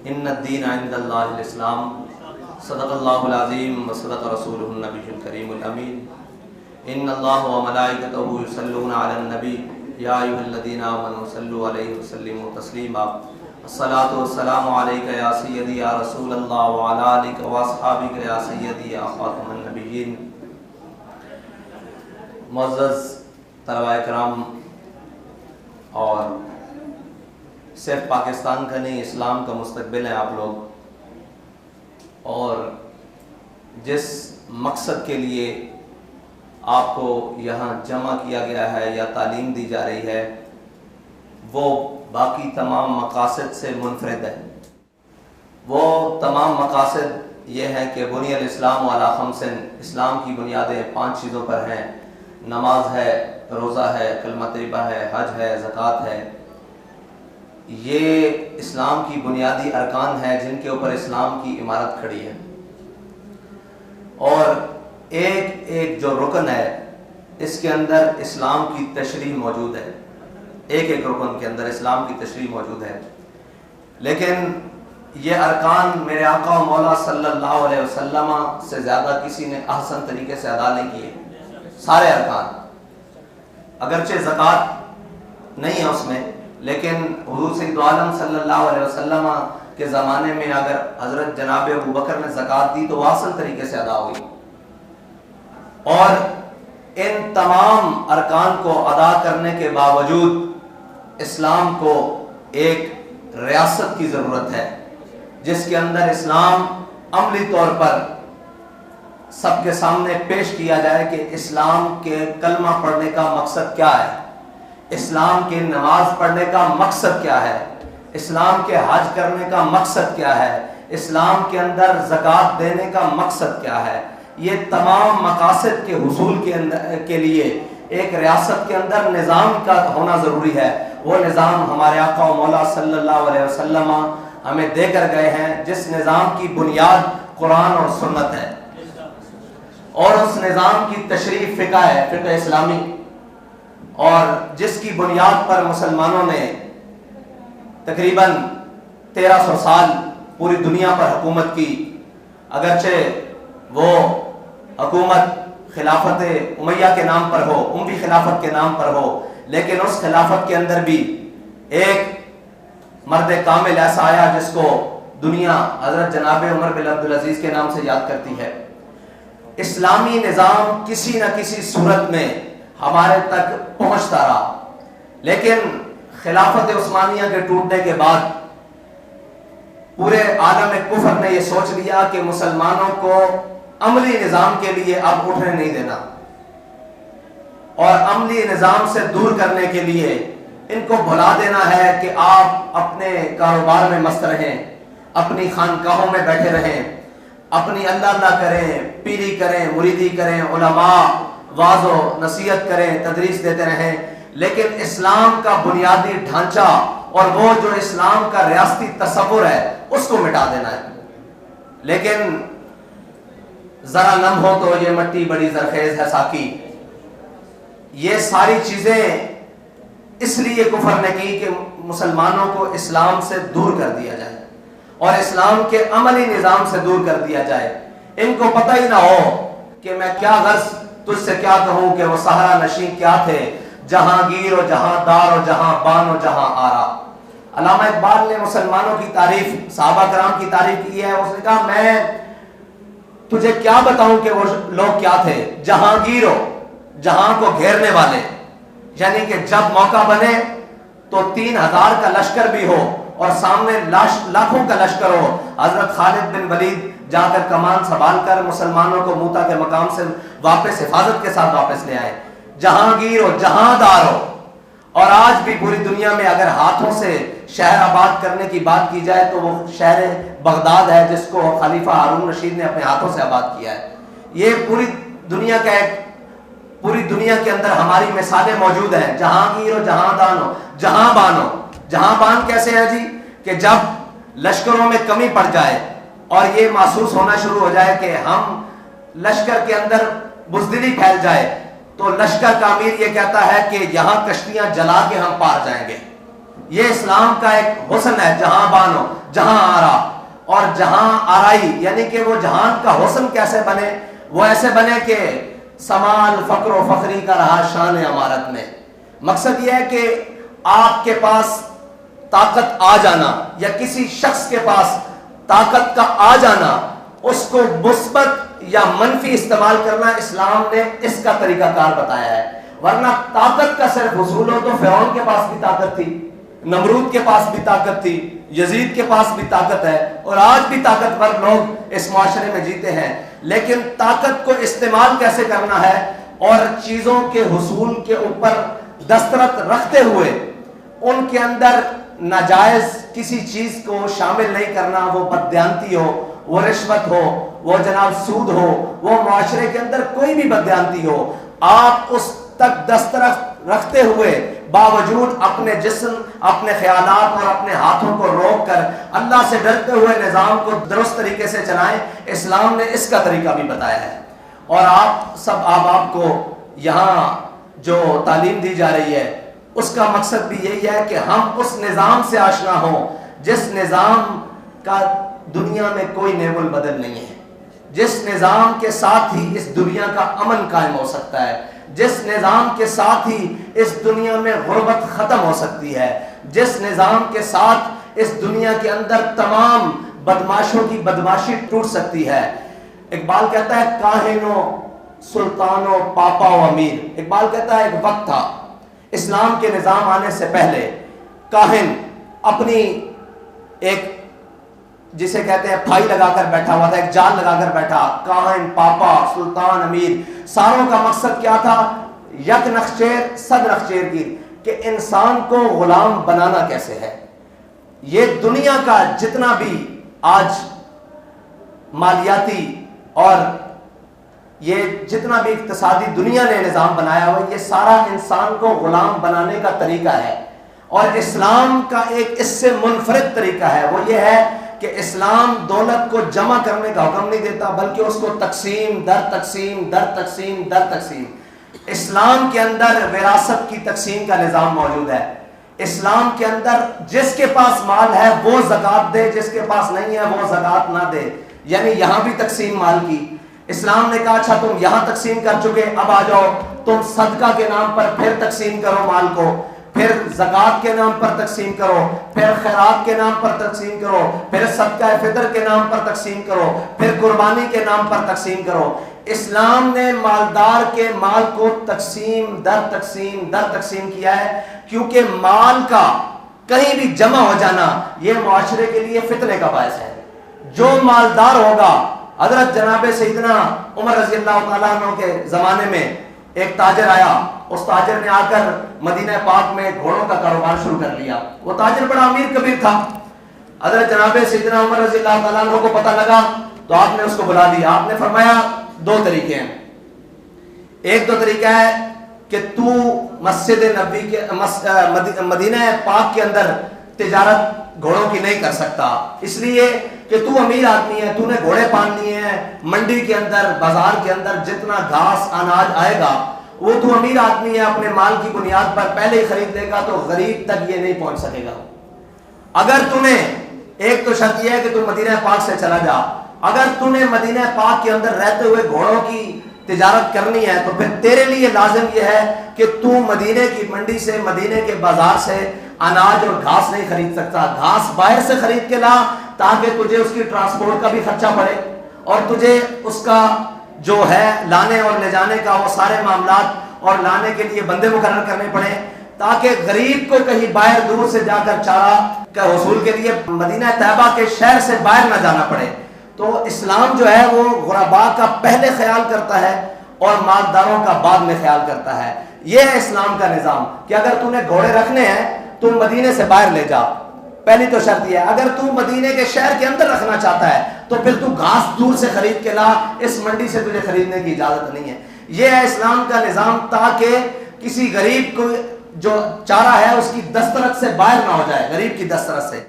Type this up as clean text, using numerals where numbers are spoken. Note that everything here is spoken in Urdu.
ان الدین عند اللہ الاسلام صدق اللہ العظیم و صدق رسولہ النبی الکریم الامین ان اللہ و ملائکتہ یصلون علی النبی یا ایھا الذین آمنوا صلوا علیہ وسلموا تسلیما الصلاۃ والسلام علیک یا سیدی یا رسول اللہ وعلی آلک و اصحابک یا سیدی یا خاتم النبیین۔ معزز طلباء کرام، اور صرف پاکستان کا نہیں اسلام کا مستقبل ہے آپ لوگ، اور جس مقصد کے لیے آپ کو یہاں جمع کیا گیا ہے یا تعلیم دی جا رہی ہے وہ باقی تمام مقاصد سے منفرد ہے۔ وہ تمام مقاصد یہ ہیں کہ بنی الاسلام علی خمس، اسلام کی بنیادیں 5 چیزوں پر ہیں، نماز ہے، روزہ ہے، کلمہ طیبہ ہے، حج ہے، زکوٰۃ ہے۔ یہ اسلام کی بنیادی ارکان ہیں جن کے اوپر اسلام کی عمارت کھڑی ہے، اور ایک ایک جو رکن ہے اس کے اندر اسلام کی تشریح موجود ہے، ایک ایک رکن کے اندر اسلام کی تشریح موجود ہے۔ لیکن یہ ارکان میرے آقا و مولا صلی اللہ علیہ وسلم سے زیادہ کسی نے احسن طریقے سے ادا نہیں کیے۔ سارے ارکان، اگرچہ زکوٰۃ نہیں ہے اس میں، لیکن حضور سید عالم صلی اللہ علیہ وسلم کے زمانے میں اگر حضرت جناب ابوبکر نے زکوٰۃ دی تو وہ احسن طریقے سے ادا ہوئی۔ اور ان تمام ارکان کو ادا کرنے کے باوجود اسلام کو ایک ریاست کی ضرورت ہے جس کے اندر اسلام عملی طور پر سب کے سامنے پیش کیا جائے کہ اسلام کے کلمہ پڑھنے کا مقصد کیا ہے، اسلام کے نماز پڑھنے کا مقصد کیا ہے، اسلام کے حج کرنے کا مقصد کیا ہے، اسلام کے اندر زکوٰۃ دینے کا مقصد کیا ہے۔ یہ تمام مقاصد کے حصول کے لیے ایک ریاست کے اندر نظام کا ہونا ضروری ہے۔ وہ نظام ہمارے آقا و مولا صلی اللہ علیہ وسلم ہمیں دے کر گئے ہیں، جس نظام کی بنیاد قرآن اور سنت ہے، اور اس نظام کی تشریح فقہ ہے، فقہ اسلامی، اور جس کی بنیاد پر مسلمانوں نے تقریباً 1300 سال پوری دنیا پر حکومت کی۔ اگرچہ وہ حکومت خلافت امیہ کے نام پر ہو، اموی خلافت کے نام پر ہو، لیکن اس خلافت کے اندر بھی ایک مرد کامل ایسا آیا جس کو دنیا حضرت جناب عمر بن عبدالعزیز کے نام سے یاد کرتی ہے۔ اسلامی نظام کسی نہ کسی صورت میں ہمارے تک پہنچتا رہا، لیکن خلافت عثمانیہ کے ٹوٹنے کے بعد پورے عالم کفر نے یہ سوچ لیا کہ مسلمانوں کو عملی نظام کے لیے اب اٹھنے نہیں دینا، اور عملی نظام سے دور کرنے کے لیے ان کو بھلا دینا ہے کہ آپ اپنے کاروبار میں مست رہیں، اپنی خانقاہوں میں بیٹھے رہیں، اپنی اللہ اللہ کریں، پیری کریں، مریدی کریں، علماء واعظ و نصیحت کریں، تدریس دیتے رہیں، لیکن اسلام کا بنیادی ڈھانچہ اور وہ جو اسلام کا ریاستی تصور ہے اس کو مٹا دینا ہے۔ لیکن ذرا نم ہو تو یہ مٹی بڑی زرخیز ہے ساکی، یہ ساری چیزیں اس لیے کفر نے کی کہ مسلمانوں کو اسلام سے دور کر دیا جائے اور اسلام کے عملی نظام سے دور کر دیا جائے۔ ان کو پتہ ہی نہ ہو کہ میں کیا غرض تجھ سے کیا کہوں کہ وہ صحرا نشین کیا تھے، جہانگیر و جہاں دار و جہاں بان و جہاں آرا۔ علامہ اقبال نے مسلمانوں کی تعریف، صحابہ کرام کی تعریف کی ہے، اس نے کہا میں تجھے کیا بتاؤں کہ وہ لوگ کیا تھے، جہانگیر ہو، جہاں کو گھیرنے والے، یعنی کہ جب موقع بنے تو 3000 کا لشکر بھی ہو اور سامنے لاکھوں کا لشکر ہو، حضرت خالد بن ولید جا کر کمان سنبھال کر مسلمانوں کو موتا کے مقام سے واپس حفاظت کے ساتھ واپس لے آئے۔ جہانگیر ہو، جہاں دار ہو۔ اور آج بھی پوری دنیا میں اگر ہاتھوں سے شہر آباد کرنے کی بات کی جائے تو وہ شہر بغداد ہے جس کو خلیفہ ہارون رشید نے اپنے ہاتھوں سے آباد کیا ہے۔ یہ پوری دنیا کا ایک، پوری دنیا کے اندر ہماری مثالیں موجود ہیں، جہانگیر ہو، جہاں دان ہو، جہاں بان ہو۔ جہاں بان کیسے ہے جی؟ کہ جب لشکروں میں کمی پڑ جائے اور یہ محسوس ہونا شروع ہو جائے کہ ہم لشکر کے اندر بزدلی پھیل جائے تو لشکر کا امیر یہ کہتا ہے کہ یہاں کشتیاں جلا کے ہم پار جائیں گے، یہ اسلام کا ایک حسن ہے، جہاں بانو جہاں آرا، اور جہاں آرائی یعنی کہ وہ جہان کا حسن کیسے بنے، وہ ایسے بنے کہ سمال فقر و فخری کا رہا شان عمارت میں۔ مقصد یہ ہے کہ آپ کے پاس طاقت آ جانا یا کسی شخص کے پاس طاقت کا آ جانا، اس کو مثبت یا منفی استعمال کرنا، اسلام نے اس کا طریقہ کار بتایا ہے۔ ورنہ طاقت کا صرف حصول ہو تو فرعون کے پاس بھی طاقت تھی، نمرود کے پاس بھی طاقت تھی، یزید کے پاس بھی طاقت ہے، اور آج بھی طاقتور لوگ اس معاشرے میں جیتے ہیں۔ لیکن طاقت کو استعمال کیسے کرنا ہے اور چیزوں کے حصول کے اوپر دسترس رکھتے ہوئے ان کے اندر ناجائز کسی چیز کو شامل نہیں کرنا، وہ بددیانتی ہو، وہ رشوت ہو، وہ جناب سود ہو، وہ معاشرے کے اندر کوئی بھی بددیانتی ہو، آپ اس تک دسترس رکھتے ہوئے باوجود اپنے جسم، اپنے خیالات اور اپنے ہاتھوں کو روک کر اللہ سے ڈرتے ہوئے نظام کو درست طریقے سے چلائیں۔ اسلام نے اس کا طریقہ بھی بتایا ہے۔ اور آپ سب احباب کو یہاں جو تعلیم دی جا رہی ہے اس کا مقصد بھی یہی ہے کہ ہم اس نظام سے آشنا ہوں جس نظام کا دنیا میں کوئی نیب البدل نہیں ہے، جس نظام کے ساتھ ہی اس دنیا کا امن قائم ہو سکتا ہے، جس نظام کے ساتھ ہی اس دنیا میں غربت ختم ہو سکتی ہے، جس نظام کے ساتھ اس دنیا کے اندر تمام بدماشوں کی بدماشی ٹوٹ سکتی ہے۔ اقبال کہتا ہے کاہن و سلطان و پاپا و امیر۔ اقبال کہتا ہے ایک وقت تھا اسلام کے نظام آنے سے پہلے کاہن اپنی ایک جسے کہتے ہیں پھائی لگا کر بیٹھا ہوا تھا، ایک جال لگا کر بیٹھا، کاہن، پاپا، سلطان، امیر، ساروں کا مقصد کیا تھا؟ یک نخچیر صد نخچیر کی، کہ انسان کو غلام بنانا کیسے ہے۔ یہ دنیا کا جتنا بھی آج مالیاتی اور یہ جتنا بھی اقتصادی دنیا نے نظام بنایا ہوا، یہ سارا انسان کو غلام بنانے کا طریقہ ہے۔ اور اسلام کا ایک اس سے منفرد طریقہ ہے، وہ یہ ہے کہ اسلام دولت کو جمع کرنے کا حکم نہیں دیتا بلکہ اس کو تقسیم در تقسیم در تقسیم در تقسیم۔ اسلام کے اندر وراثت کی تقسیم کا نظام موجود ہے۔ اسلام کے اندر جس کے پاس مال ہے وہ زکوٰۃ دے، جس کے پاس نہیں ہے وہ زکوٰۃ نہ دے، یعنی یہاں بھی تقسیم مال کی۔ اسلام نے کہا اچھا تم یہاں تقسیم کر چکے، اب آ جاؤ تم صدقہ کے نام پر پھر تقسیم کرو مال کو، پھر زکوٰۃ کے نام پر تقسیم کرو، پھر خیرات کے نام پر تقسیم کرو، پھر صدقہ فطر کے نام پر تقسیم کرو، پھر قربانی کے نام پر تقسیم کرو۔ اسلام نے مالدار کے مال کو تقسیم در تقسیم در تقسیم کیا ہے، کیونکہ مال کا کہیں بھی جمع ہو جانا یہ معاشرے کے لیے فتنے کا باعث ہے۔ جو مالدار ہوگا، حضرت جناب سیدنا عمر رضی اللہ تعالیٰ عنہ کے زمانے میں ایک تاجر آیا، اس تاجر نے آ کر مدینہ پاک میں گھوڑوں کا کاروبار شروع کر لیا۔ وہ تاجر بڑا امیر کبیر تھا۔ حضرت جناب سیدنا عمر رضی اللہ تعالیٰ عنہ کو پتہ لگا تو آپ نے اس کو بلا لیا۔ آپ نے فرمایا دو طریقے ہیں، ایک تو طریقہ ہے کہ تو مسجد نبوی کے مدینہ پاک کے اندر تجارت گھوڑوں کی نہیں کر سکتا، اس لیے کہ تو امیر آدمی ہے، تو نے گھوڑے پال لیے ہیں، منڈی کے اندر بازار کے اندر جتنا گھاس اناج آئے گا وہ تو امیر آدمی ہے، اپنے مال کی بنیاد پر پہلے ہی خرید لے گا تو غریب تک یہ نہیں پہنچ سکے گا۔ اگر تو نے ایک تو شرط یہ ہے کہ تو مدینہ پاک سے چلا جا، اگر تو نے مدینہ پاک کے اندر رہتے ہوئے گھوڑوں کی تجارت کرنی ہے تو پھر تیرے لیے لازم یہ ہے کہ تو مدینے کی منڈی سے، مدینے کے بازار سے اناج اور گھاس نہیں خرید سکتا، گھاس باہر سے خرید کے لا تاکہ تجھے اس کی ٹرانسپورٹ کا بھی خرچہ پڑے اور تجھے اس کا جو ہے لانے اور لے جانے کا وہ سارے معاملات اور لانے کے لیے بندے مقرر کرنے پڑے، تاکہ غریب کو کہیں باہر دور سے جا کر چارہ کا حصول کے لیے مدینہ طیبہ کے شہر سے باہر نہ جانا پڑے۔ تو اسلام جو ہے وہ غرباء کا پہلے خیال کرتا ہے اور مالداروں کا بعد میں خیال کرتا ہے۔ یہ ہے اسلام کا نظام کہ اگر تو نے گھوڑے رکھنے ہیں تو مدینے سے باہر لے جا، پہلی تو شرط یہ ہے۔ اگر تو مدینے کے شہر کے اندر رکھنا چاہتا ہے تو پھر تو گھاس دور سے خرید کے لا، اس منڈی سے تجھے خریدنے کی اجازت نہیں ہے۔ یہ ہے اسلام کا نظام، تاکہ کسی غریب کو جو چارہ ہے اس کی دسترس سے باہر نہ ہو جائے، غریب کی دسترس سے۔